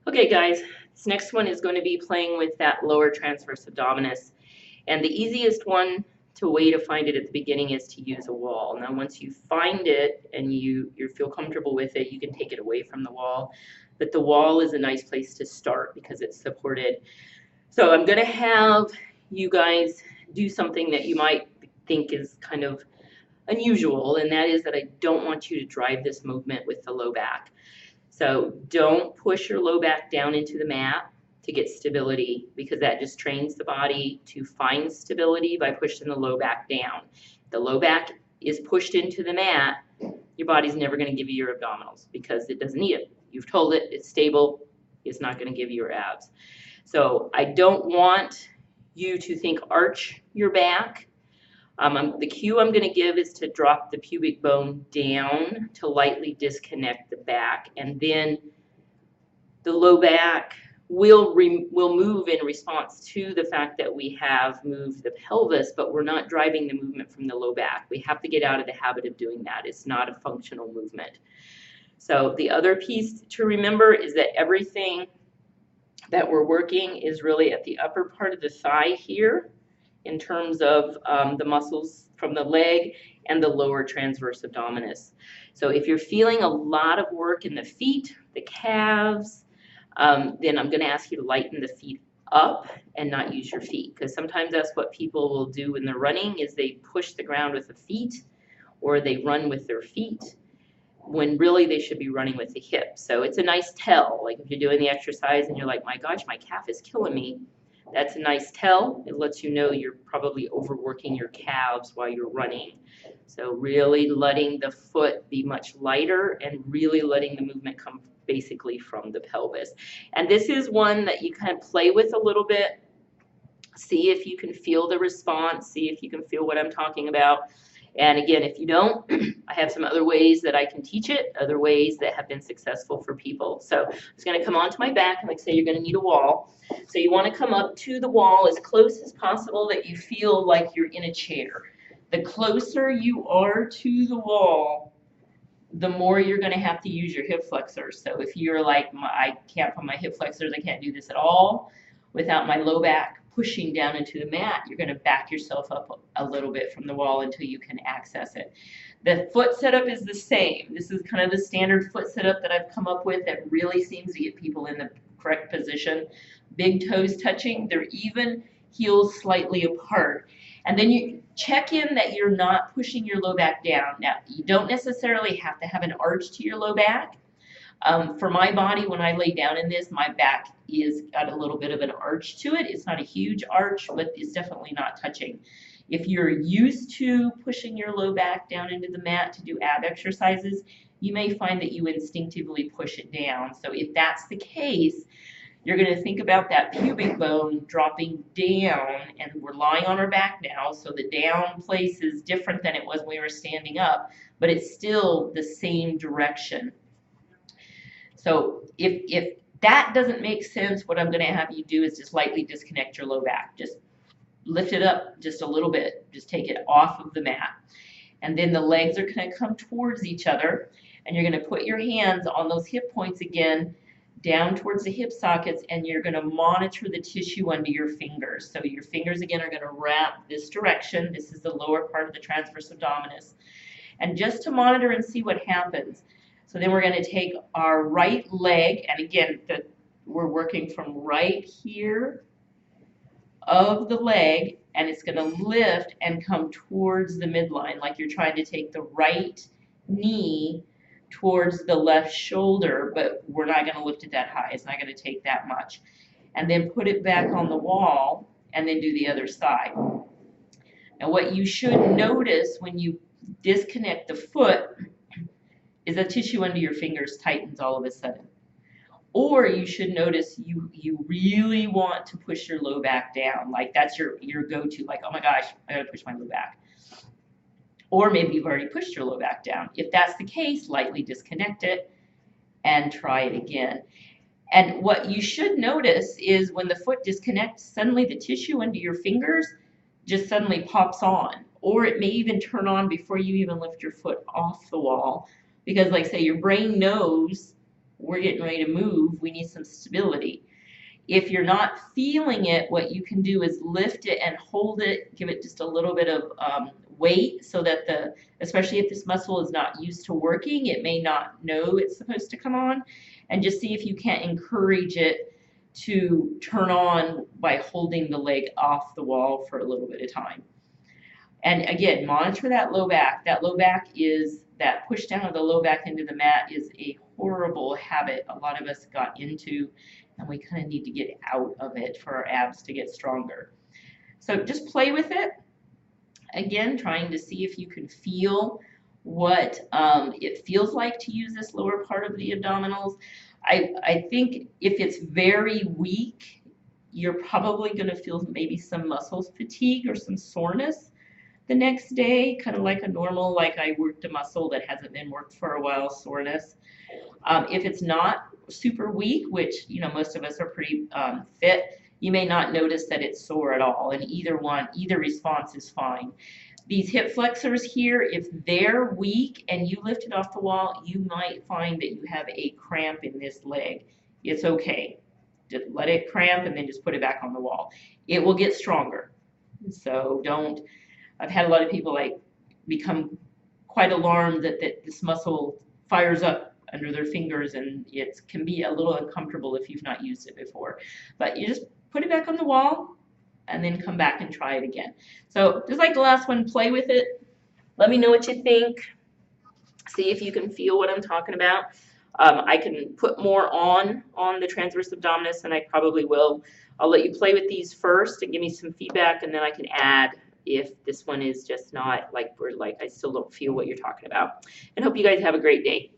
Okay, guys, this next one is going to be playing with that lower transverse abdominis. And the easiest way to find it at the beginning is to use a wall. Now, once you find it and you feel comfortable with it, you can take it away from the wall. But the wall is a nice place to start because it's supported. So I'm going to have you guys do something that you might think is kind of unusual, and that is that I don't want you to drive this movement with the low back. So don't push your low back down into the mat to get stability, because that just trains the body to find stability by pushing the low back down. If the low back is pushed into the mat, your body's never going to give you your abdominals because it doesn't need it. You've told it it's stable, it's not going to give you your abs. So I don't want you to think arch your back. The cue I'm going to give is to drop the pubic bone down to lightly disconnect the back, and then the low back will move in response to the fact that we have moved the pelvis, but we're not driving the movement from the low back. We have to get out of the habit of doing that. It's not a functional movement. So the other piece to remember is that everything that we're working is really at the upper part of the thigh here, in terms of the muscles from the leg and the lower transverse abdominis. So if you're feeling a lot of work in the feet, the calves, then I'm going to ask you to lighten the feet up and not use your feet, because sometimes that's what people will do when they're running, is they push the ground with the feet or they run with their feet, when really they should be running with the hips. So it's a nice tell. Like if you're doing the exercise and you're like, my gosh, my calf is killing me, that's a nice tell. It lets you know you're probably overworking your calves while you're running. So really letting the foot be much lighter and really letting the movement come basically from the pelvis. And this is one that you kind of play with a little bit. See if you can feel the response. See if you can feel what I'm talking about. And again, if you don't, I have some other ways that I can teach it, other ways that have been successful for people. So I'm just going to come onto my back, and like say you're going to need a wall. So you want to come up to the wall as close as possible that you feel like you're in a chair. The closer you are to the wall, the more you're going to have to use your hip flexors. So if you're like, I can't put my hip flexors, I can't do this at all without my low back pushing down into the mat, you're going to back yourself up a little bit from the wall until you can access it. The foot setup is the same. This is kind of the standard foot setup that I've come up with that really seems to get people in the correct position. Big toes touching, they're even, heels slightly apart. And then you check in that you're not pushing your low back down. Now, you don't necessarily have to have an arch to your low back. For my body, when I lay down in this, my back is got a little bit of an arch to it. It's not a huge arch, but it's definitely not touching. If you're used to pushing your low back down into the mat to do ab exercises, you may find that you instinctively push it down. So if that's the case, you're going to think about that pubic bone dropping down, and we're lying on our back now, so the down place is different than it was when we were standing up, but it's still the same direction. So if that doesn't make sense, what I'm going to have you do is just lightly disconnect your low back. Just lift it up just a little bit. Just take it off of the mat. And then the legs are going to come towards each other, and you're going to put your hands on those hip points again, down towards the hip sockets, and you're going to monitor the tissue under your fingers. So your fingers again are going to wrap this direction. This is the lower part of the transverse abdominis. And just to monitor and see what happens. So then we're going to take our right leg, and again, we're working from right here of the leg, and it's going to lift and come towards the midline, like you're trying to take the right knee towards the left shoulder, but we're not going to lift it that high. It's not going to take that much. And then put it back on the wall, and then do the other side. Now what you should notice when you disconnect the foot is the tissue under your fingers tightens all of a sudden. Or you should notice you really want to push your low back down. Like that's your go-to, like, oh my gosh, I gotta push my low back. Or maybe you've already pushed your low back down. If that's the case, lightly disconnect it and try it again. And what you should notice is when the foot disconnects, suddenly the tissue under your fingers just suddenly pops on. Or it may even turn on before you even lift your foot off the wall. Because like say your brain knows we're getting ready to move, we need some stability. If you're not feeling it, what you can do is lift it and hold it, give it just a little bit of weight so that especially if this muscle is not used to working, it may not know it's supposed to come on, and just see if you can't encourage it to turn on by holding the leg off the wall for a little bit of time. And again, monitor that low back. That low back is, that push down of the low back into the mat is a horrible habit a lot of us got into, and we kind of need to get out of it for our abs to get stronger. So just play with it. Again, trying to see if you can feel what it feels like to use this lower part of the abdominals. I think if it's very weak, you're probably going to feel maybe some muscle fatigue or some soreness the next day, kind of like a normal, like I worked a muscle that hasn't been worked for a while, soreness. If it's not super weak, which, you know, most of us are pretty fit, you may not notice that it's sore at all, and either response is fine. These hip flexors here, if they're weak and you lift it off the wall, you might find that you have a cramp in this leg. It's okay. Just let it cramp and then just put it back on the wall. It will get stronger. So don't, I've had a lot of people like become quite alarmed that this muscle fires up under their fingers, and it can be a little uncomfortable if you've not used it before. But you just put it back on the wall and then come back and try it again. So just like the last one, play with it. Let me know what you think. See if you can feel what I'm talking about. I can put more on the transverse abdominis, and I probably will. I'll let you play with these first and give me some feedback, and then I can add if this one is just not like, I still don't feel what you're talking about. And hope you guys have a great day.